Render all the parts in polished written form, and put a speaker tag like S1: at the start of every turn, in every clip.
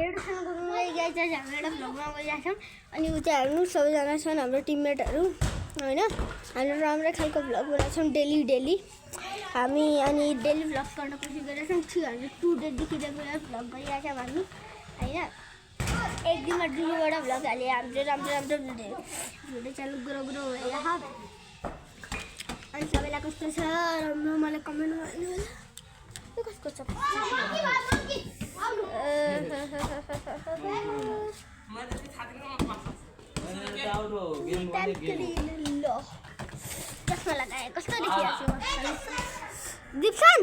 S1: एउटा भ्लगमा गइरहेछौँ अनि उता हेर्नु सबैजना छन् हाम्रो टिममेटहरू होइन। हाम्रो राम्रै खालको भ्लग बनाउँछौँ डेली हामी अनि डेली भ्लग गर्न कोसिस गरिरहेछौँ। 302 डेटदेखि भ्लग गरिरहेछौँ हामी होइन। एक दिनमा 2वटा भ्लग हालेँ। हाम्रो राम्रो भिडियो चालु गुरो भइरहेको अनि सबैलाई कस्तो छ राम्रो मलाई कमेन्टमा भन्नु होला। यो कसको छ चस्मा लगाए कस्तो देखिरहेको दिप्सन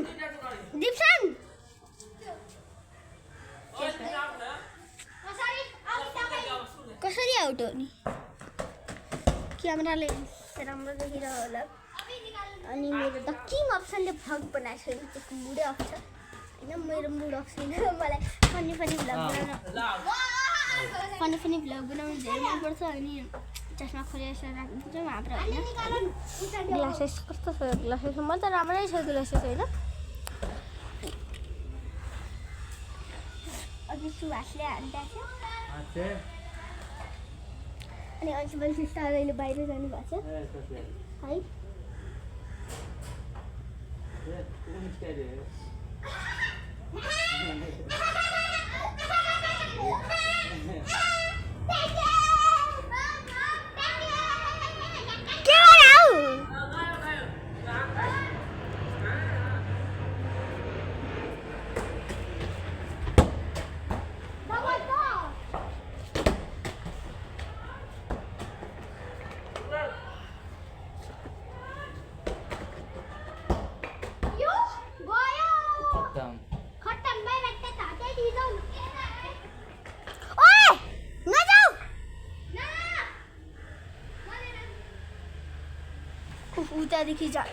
S1: कसरी आउट हो नि क्यामेराले राम्रो देखिरहेको होला। अनि मेरो द किङ अप्सनले भ्लग बनाएको छैन, त्यसको मुडै अफ छ होइन। मेरो मुड अफ छैन। मलाई फनी भ्लग बनाउनु धेरै मनपर्छ। अनि चस्मा खोलेर राख्नुपर्छ हाम्रो होइन। ग्लासेस कस्तो छ ग्लासेस? म त राम्रै छ ग्लासेस होइन। अघि सुवासले हालिदिएको छ अनि अन्सुबल सिस्टर अहिले बाहिर जानु भएको छ है। उतादेखि जा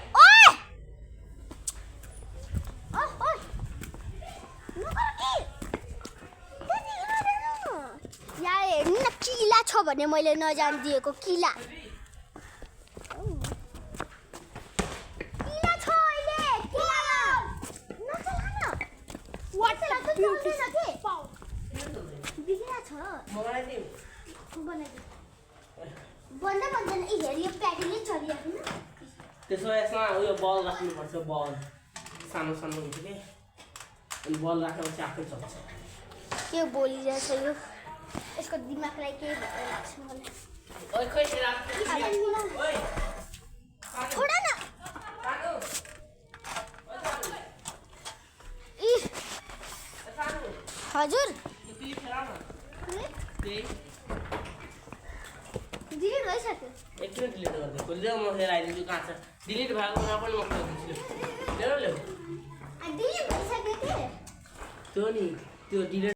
S1: यहाँ हेर्नु न किला छ भने मैले नजानिदिएको किला छ अहिले बन्दैन हेर यो प्याकेजै चलिरहेको छैन।
S2: त्यसो यसमा उयो बल राख्नुपर्छ। बल सानो हुन्छ कि अनि बल राखेपछि आफै चल्छ।
S1: के बोलिरहेछ यो? यसको दिमागलाई के भएर लाग्छ मलाई। छोड न हजुर डिलिट भइसक्यो।
S2: एकचोटि डिलिट गरिदियो खोलिदेऊ। म फेरि आइदिन्छु। कहाँ छ डिलिट भएकोमा पनि म खोलिदिन्छु। ल्याउ
S1: डिलिट भइसक्यो के
S2: त्यो नि त्यो डिलिट